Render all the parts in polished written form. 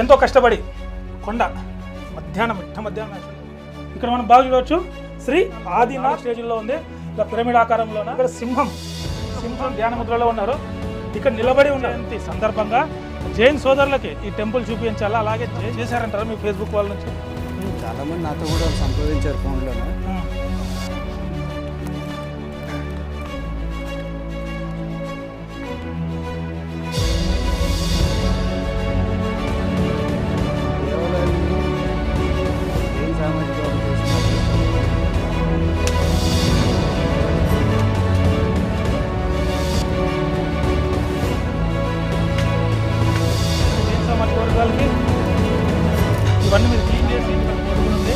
ఎంతో కష్టపడి కొండ మధ్యాహ్నం ఇక్కడ మనం బాగా చూడవచ్చు. శ్రీ ఆదినాథ్ స్టేజ్లో ఉంది, ఇలా పిరమిడ్ ఆకారంలో. ఇక్కడ సింహం ధ్యాన ముద్రలో ఉన్నారు. ఇక్కడ నిలబడి ఉన్న సందర్భంగా జైన్ సోదరులకి ఈ టెంపుల్ చూపించాలా, అలాగే చేశారంటారా మీ ఫేస్బుక్ వాళ్ళ నుంచి? చాలా మంది నాతో కూడా సంప్రదించారు ఫోన్లోనే. ఇవన్నీ మీరు క్లీన్ చేసి ఉంది.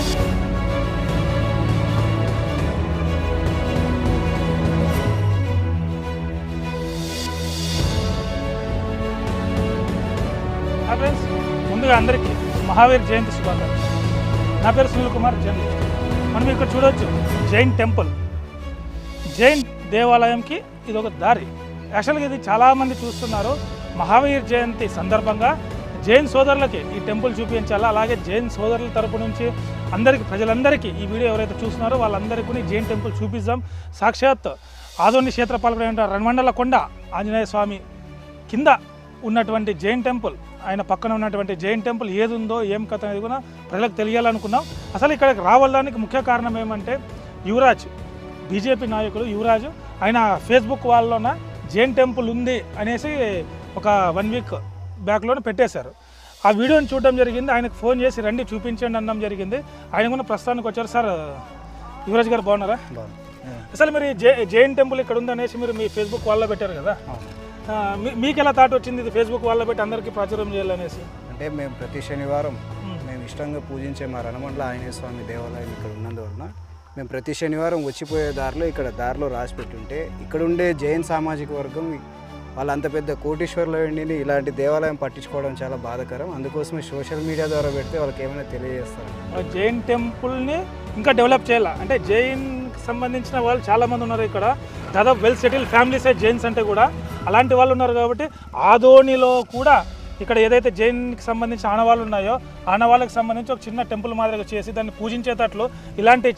ఫ్రెండ్స్, ముందుగా అందరికీ మహావీర్ జయంతి శుభాకాంక్షలు. నా పేరు సునీల్ కుమార్, జర్నలిస్ట్. మనం ఇక్కడ చూడవచ్చు జైన్ టెంపుల్, జైన్ దేవాలయంకి ఇది ఒక దారి. యాక్చువల్గా ఇది చాలామంది చూస్తున్నారు. మహావీర్ జయంతి సందర్భంగా జైన్ సోదరులకి ఈ టెంపుల్ చూపించాలా, అలాగే జైన్ సోదరుల తరపు నుంచి అందరికీ, ప్రజలందరికీ ఈ వీడియో ఎవరైతే చూస్తున్నారో వాళ్ళందరికీ జైన్ టెంపుల్ చూపిస్తాం. సాక్షాత్ ఆదోని క్షేత్రపాలకుడైన రణమండల కొండ ఆంజనేయ స్వామి కింద ఉన్నటువంటి జైన్ టెంపుల్, ఆయన పక్కన ఉన్నటువంటి జైన్ టెంపుల్ ఏది ఉందో ఏం కథ అనేది కూడా ప్రజలకు తెలియాలనుకున్నాం. అసలు ఇక్కడికి రావడానికి ముఖ్య కారణం ఏమంటే యువరాజ్, బీజేపీ నాయకుడు యువరాజు, ఆయన ఫేస్బుక్ వాళ్ళలోన జైన్ టెంపుల్ ఉంది అనేసి ఒక 1 వీక్ బ్యాక్లోనే పెట్టేశారు. ఆ వీడియోని చూడడం జరిగింది. ఆయనకు ఫోన్ చేసి రండి చూపించండి అనడం జరిగింది. ఆయన కూడా ప్రస్తుతానికి వచ్చారు. సార్ యువరాజ్ గారు బాగున్నారా? అసలు మీరు జైన్ టెంపుల్ ఇక్కడ ఉంది అనేసి మీరు మీ ఫేస్బుక్ వాళ్ళలో పెట్టారు కదా, మీకు ఎలా థాట్ వచ్చింది ఇది ఫేస్బుక్ వాళ్ళలో పెట్టి అందరికీ ప్రచారం చేయాలనేసి? అంటే మేము ప్రతి శనివారం మేము ఇష్టంగా పూజించే మా రణమండల ఆంజనేయ స్వామి దేవాలయం ఇక్కడ ఉన్నందువలన మేము ప్రతి శనివారం వచ్చిపోయే దారిలో ఇక్కడ దారిలో రాసి పెట్టుంటే ఇక్కడ ఉండే జైన్ సామాజిక వర్గం వాళ్ళు అంత పెద్ద కోటీశ్వర్లో ఉండి ఇలాంటి దేవాలయం పట్టించుకోవడం చాలా బాధాకరం. అందుకోసమే సోషల్ మీడియా ద్వారా పెడితే వాళ్ళకి ఏమైనా తెలియజేస్తారు. జైన్ టెంపుల్ని ఇంకా డెవలప్ చేయాలి అంటే జైన్కి సంబంధించిన వాళ్ళు చాలామంది ఉన్నారు ఇక్కడ, దాదాపు వెల్ సెటిల్ ఫ్యామిలీస్ జైన్స్ అంటే కూడా అలాంటి వాళ్ళు ఉన్నారు. కాబట్టి ఆదోనిలో కూడా ఇక్కడ ఏదైతే జైన్కి సంబంధించిన ఆనవాళ్ళు ఉన్నాయో ఆనవాళ్ళకి సంబంధించి ఒక చిన్న టెంపుల్ మాదిరిగా చేసి దాన్ని పూజించేటట్లు ఇలాంటి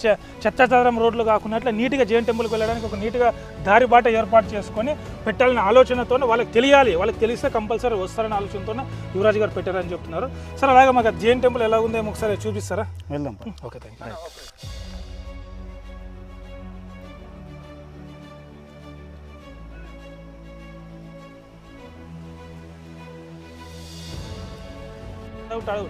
చెత్తచదరం రోడ్లు కాకుండా అట్లా నీట్గా జైన్ టెంపుల్కి వెళ్ళడానికి ఒక నీట్గా దారి బాట ఏర్పాటు చేసుకొని పెట్టాలనే ఆలోచనతో వాళ్ళకి తెలియాలి, వాళ్ళకి తెలిస్తే కంపల్సరీ వస్తారనే ఆలోచనతో యువరాజ్ గారు పెట్టారని చెప్తున్నారు. సార్ అలాగే మాకు జైన్ టెంపుల్ ఎలా ఉందేమో ఒకసారి చూపిస్తారా? వెళ్దాం. Okay, thank you. అడుగు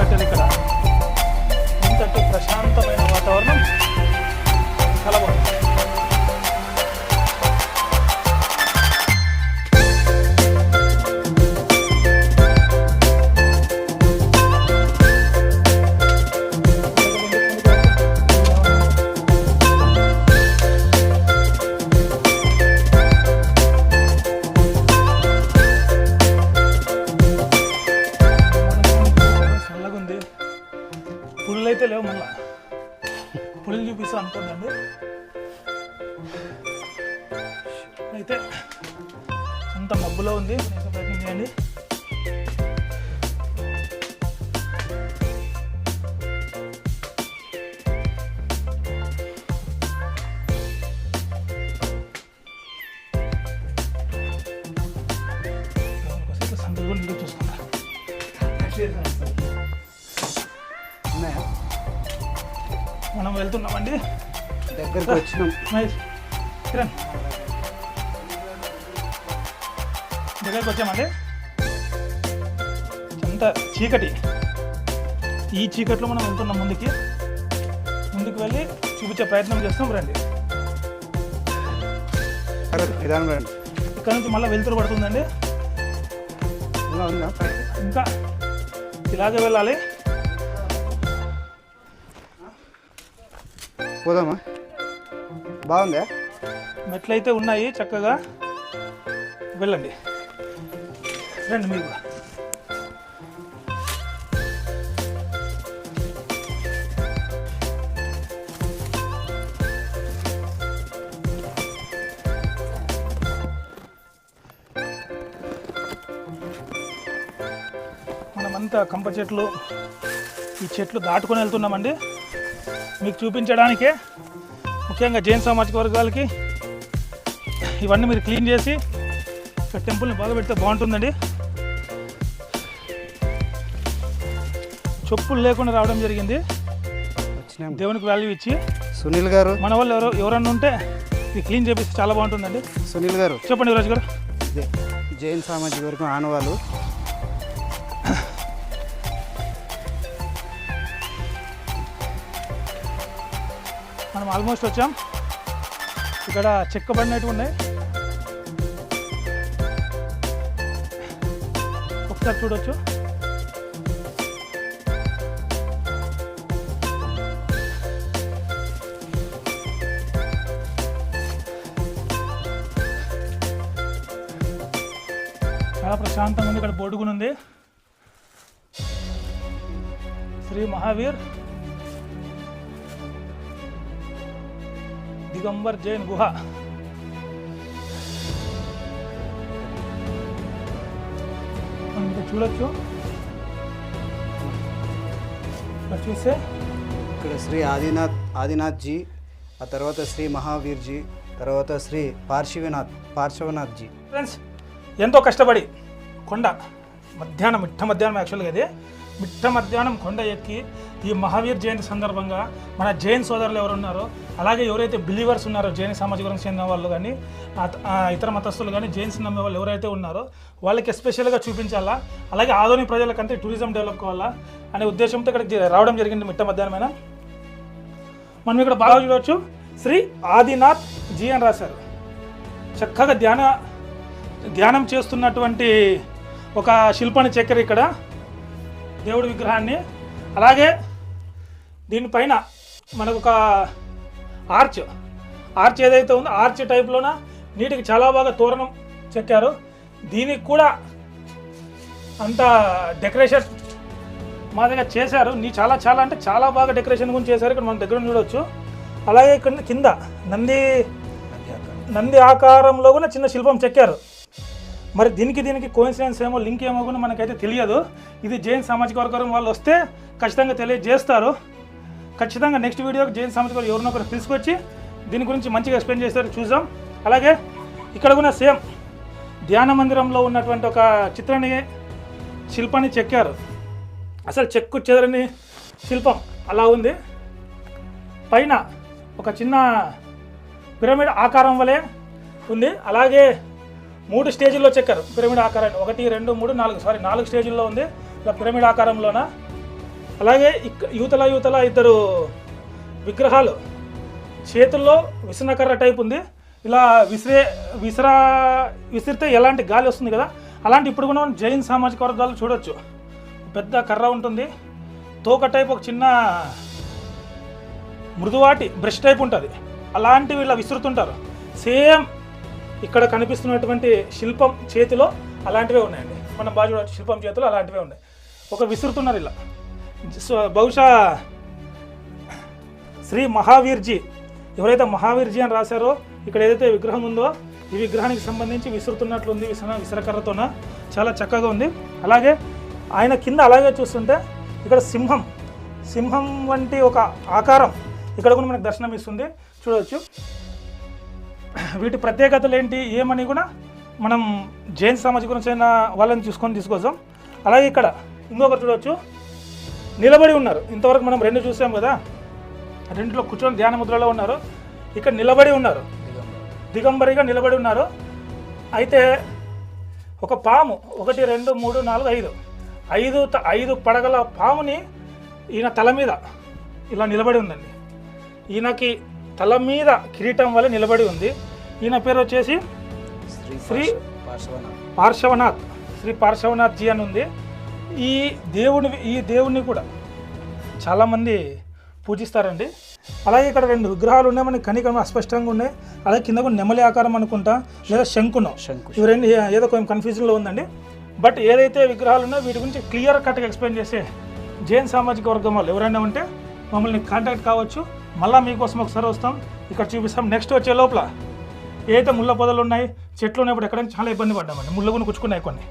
కట్టారు ఇక్కడ. ఇంతటి ప్రశాంతమైన వాతావరణం చాలా బాగుంది. పులులు అయితే లేవు, మళ్ళా పులులు చూపిస్తా అనుకోండి. అయితే అంత మబ్బులో ఉంది, ప్రయత్నం చేయండి. సందులు కూడా నీళ్ళు చూసుకుంటా. మనం వెళ్తున్నామండి, దగ్గరికి వచ్చినాం. కిరణ్ దగ్గరికి వచ్చామండి. అంత చీకటి, ఈ చీకట్లో మనం వెళ్తున్నాం. ముందుకు వెళ్ళి చూపించే ప్రయత్నం చేస్తాం. రండి. సరే నిదానం రండి. ఇక్కడ నుంచి మళ్ళీ వెలుతురు పడుతుందండి. ఉందా ఇంకా ఇలాగే వెళ్ళాలి. పోదామా? బాగుందా? మెట్లయితే ఉన్నాయి, చక్కగా వెళ్ళండి. రండి మీరు కూడా. మనమంతా కంప చెట్లు, ఈ చెట్లు దాటుకొని వెళ్తున్నామండి. మీకు చూపించడానికే, ముఖ్యంగా జైన్ సామాజిక వర్గాలకి ఇవన్నీ మీరు క్లీన్ చేసి ఇక్కడ టెంపుల్ని బాగా పెడితే బాగుంటుందండి. చెప్పులు లేకుండా రావడం జరిగింది, వచ్చినాం. దేవునికి వాల్యూ ఇచ్చి. సునీల్ గారు, మన వాళ్ళు ఎవరన్నా ఉంటే ఇది క్లీన్ చేపిస్తే చాలా బాగుంటుందండి. సునీల్ గారు చెప్పండి యువరాజ్ గారు. జైన్ సామాజిక వర్గం ఆనవాళ్ళు. మనం ఆల్మోస్ట్ వచ్చాం. ఇక్కడ చెక్కబడినట్టు ఉన్నాయి, ఒకసారి చూడొచ్చు. చాలా ప్రశాంతంగా ఉంది. ఇక్కడ బోర్డు కూడా ఉంది, శ్రీ మహావీర్ దిగంబర్ జైన్ గుహ. మనం ఇక్కడ చూడొచ్చు. ఇక్కడ చూస్తే ఇక్కడ శ్రీ ఆదినాథ్ జీ, ఆ తర్వాత శ్రీ మహావీర్ జీ, తర్వాత శ్రీ పార్శ్వనాథ్ జీ. ఫ్రెండ్స్, ఎంతో కష్టపడి కొండ మిట్ట మధ్యాహ్నం యాక్చువల్గా అది మిట్ట మధ్యాహ్నం కొండ ఎక్కి ఈ మహావీర్ జయంతి సందర్భంగా మన జైన్ సోదరులు ఎవరు ఉన్నారో, అలాగే ఎవరైతే బిలీవర్స్ ఉన్నారో, జైన్ సామాజిక వర్గం చెందిన వాళ్ళు కానీ ఇతర మతస్థులు కానీ జైన్స్ నమ్మే వాళ్ళు ఎవరైతే ఉన్నారో వాళ్ళకి ఎస్పెషల్గా చూపించాలా, అలాగే ఆధునిక ప్రజలకంటే టూరిజం డెవలప్ కావాలా అనే ఉద్దేశంతో ఇక్కడికి రావడం జరిగింది మిట్ట మధ్యాహ్నమైన. మనం ఇక్కడ బాగా చూడవచ్చు, శ్రీ ఆదినాథ్ జీ అని రాశారు. చక్కగా ధ్యానం చేస్తున్నటువంటి ఒక శిల్పాన్ని చెక్కారు ఇక్కడ, దేవుడి విగ్రహాన్ని. అలాగే దీనిపైన మనకు ఒక ఆర్చ్ ఏదైతే ఉందో ఆర్చ్ టైప్లోన నీటికి చాలా బాగా తోరణం చెక్కారు. దీనికి కూడా అంత డెకరేషన్ మాదిరిగా చేశారు. చాలా అంటే చాలా బాగా డెకరేషన్ గురించి చేశారు. ఇక్కడ మన దగ్గర చూడవచ్చు. అలాగే ఇక్కడ కింద నంది ఆకారంలో కూడా చిన్న శిల్పం చెక్కారు. మరి దీనికి కోయిన్సిడెన్స్ ఏమో, లింక్ ఏమో కూడా మనకైతే తెలియదు. ఇది జైన్ సామాజిక వర్గం వాళ్ళు వస్తే ఖచ్చితంగా తెలియజేస్తారు. ఖచ్చితంగా నెక్స్ట్ వీడియోకి జైన్ సామాజిక వర్గం ఎవరినో ఒకరు తీసుకొచ్చి దీని గురించి మంచిగా ఎక్స్ప్లెయిన్ చేస్తారు, చూద్దాం. అలాగే ఇక్కడ కూడా సేమ్ ధ్యాన మందిరంలో ఉన్నటువంటి ఒక శిల్పాన్ని చెక్కారు. అసలు చెక్కు చెదరని శిల్పం అలా ఉంది. పైన ఒక చిన్న పిరమిడ్ ఆకారం వలె ఉంది. అలాగే 3 స్టేజీల్లో చెక్కారు పిరమిడ్ ఆకారాన్ని. 1, 2, 3, 4 స్టేజీల్లో ఉంది ఇలా పిరమిడ్ ఆకారంలోన. అలాగే యూతల 2 విగ్రహాలు, చేతుల్లో విసనకర్ర టైప్ ఉంది. ఇలా విసిరితే ఎలాంటి గాలి వస్తుంది కదా, అలాంటి ఇప్పుడు కూడా మనం జైన్ సామాజిక వర్గాలు చూడొచ్చు. పెద్ద కర్ర ఉంటుంది, తోక టైప్ ఒక చిన్న మృదువాటి బ్రష్ టైప్ ఉంటుంది, అలాంటివి ఇలా విసురుతుంటారు. సేమ్ ఇక్కడ కనిపిస్తున్నటువంటి శిల్పం చేతిలో అలాంటివే ఉన్నాయండి. మనం బాగా చూడవచ్చు, శిల్పం చేతిలో అలాంటివే ఉన్నాయి. ఒక విసురుతున్నారు ఇలా. సో బహుశా శ్రీ మహావీర్జీ, ఎవరైతే మహావీర్జీ అని రాశారో, ఇక్కడ ఏదైతే విగ్రహం ఉందో ఈ విగ్రహానికి సంబంధించి విసురుతున్నట్లుంది విసరకర్రతోన. చాలా చక్కగా ఉంది. అలాగే ఆయన కింద అలాగే చూస్తుంటే ఇక్కడ సింహం వంటి ఒక ఆకారం ఇక్కడ కూడా మనకు దర్శనం ఇస్తుంది, చూడవచ్చు. వీటి ప్రత్యేకతలు ఏంటి ఏమని కూడా మనం జైన్ సామాజిక గురించి అయిన వాళ్ళని తీసుకొస్తాం. అలాగే ఇక్కడ ఇంకొకరు చూడవచ్చు, నిలబడి ఉన్నారు. ఇంతవరకు మనం 2 చూసాం కదా, 2లో కూర్చొని ధ్యాన ముద్రలో ఉన్నారు. ఇక్కడ నిలబడి ఉన్నారు, దిగంబరిగా నిలబడి ఉన్నారు. అయితే ఒక పాము 1, 2, 3, 4, 5 పడగల పాముని ఈయన తల మీద ఇలా నిలబడి ఉందండి. ఈయనకి తల మీద కిరీటం వల్ల నిలబడి ఉంది. ఈయన పేరు వచ్చేసి శ్రీ పార్శ్వనాథ్, శ్రీ పార్శ్వనాథ్ జీ అని ఉంది. ఈ దేవుడిని కూడా చాలామంది పూజిస్తారండి. అలాగే ఇక్కడ 2 విగ్రహాలు ఉన్నాయి, మనకి కనికరం అస్పష్టంగా ఉన్నాయి. అలాగే కింద కూడా నెమలి ఆకారం అనుకుంటా, లేదా శంకు. ఇవి 2 ఏదో కొంచెం కన్ఫ్యూజన్లో ఉందండి. బట్ ఏదైతే విగ్రహాలు ఉన్నాయో వీటి గురించి క్లియర్ కట్గా ఎక్స్ప్లెయిన్ చేసే జైన్ సామాజిక వర్గం వాళ్ళు ఎవరైనా ఉంటే మమ్మల్ని కాంటాక్ట్ కావచ్చు. మళ్ళీ మీకోసం ఒకసారి వస్తాం, ఇక్కడ చూపిస్తాం. నెక్స్ట్ వచ్చే లోపల ఏదైతే ముళ్ళ పొదలు ఉన్నాయి, చెట్లు ఉన్నప్పుడు ఎక్కడైనా చాలా ఇబ్బంది పడ్డామండి, ముళ్ళు కూడా కుచ్చుకున్నాయి కొన్ని.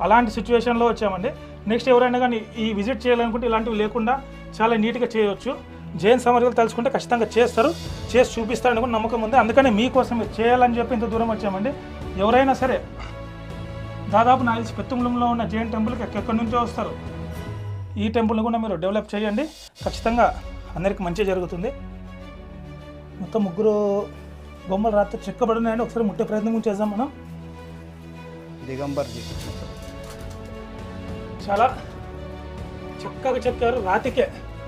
అలాంటి సిచ్యువేషన్లో వచ్చామండి. నెక్స్ట్ ఎవరైనా కానీ ఈ విజిట్ చేయాలనుకుంటే ఇలాంటివి లేకుండా చాలా నీట్గా చేయవచ్చు. జైన్ సమాజాలు తలుచుకుంటే ఖచ్చితంగా చేస్తారు, చేసి చూపిస్తారని కూడా నమ్మకం ఉంది. అందుకని మీకోసం మీరు చేయాలని చెప్పి ఇంత దూరం వచ్చామండి. ఎవరైనా సరే దాదాపు నాకు తెలిసి పెత్తుంగుళంలో ఉన్న జైన్ టెంపుల్కి ఎక్కడి నుంచో వస్తారు. ఈ టెంపుల్ని కూడా మీరు డెవలప్ చేయండి, ఖచ్చితంగా అందరికీ మంచి జరుగుతుంది. మొత్తం 3 బొమ్మలు రాత్రి చెక్కబడి ఉన్నాయండి. ఒకసారి ముట్టే ప్రయత్నం చేద్దాం మనం. దిగంబర్జీ చాలా చక్కగా చెక్కారు, రాతికే.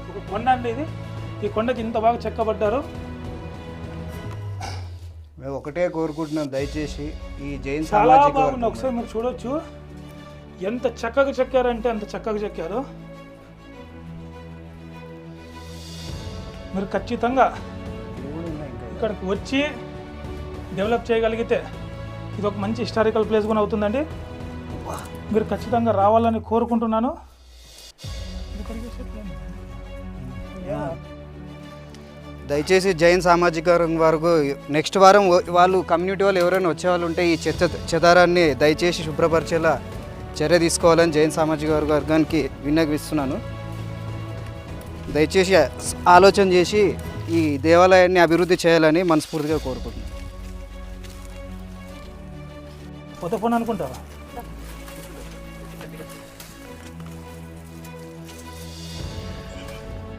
ఒక కొండ అండి ఇది, ఈ కొండకి ఇంత బాగా చెక్కబడ్డారు. మేము ఒకటే కోరుకుంటున్నాం, దయచేసి ఈ జైన్ చాలా సామాజిక బాగుంది. ఒకసారి మీరు చూడొచ్చు ఎంత చక్కగా చెక్కారంటే అంత చక్కగా చెక్కారు. మీరు ఖచ్చితంగా ఇక్కడికి వచ్చి డెవలప్ చేయగలిగితే ఇది ఒక మంచి హిస్టారికల్ ప్లేస్ కూడా అవుతుందండి. మీరు ఖచ్చితంగా రావాలని కోరుకుంటున్నాను. దయచేసి జైన్ సామాజిక వర్గం వరకు నెక్స్ట్ వారం వాళ్ళు కమ్యూనిటీ వాళ్ళు ఎవరైనా వచ్చేవాళ్ళు ఉంటే ఈ చెదారాన్ని దయచేసి శుభ్రపరిచేలా చర్య తీసుకోవాలని జైన్ సామాజిక వర్గానికి విన్నవిస్తున్నాను. దయచేసి ఆలోచన చేసి ఈ దేవాలయాన్ని అభివృద్ధి చేయాలని మనస్ఫూర్తిగా కోరుకుంటున్నాను. కొత్త ఫోన్ అనుకుంటారా?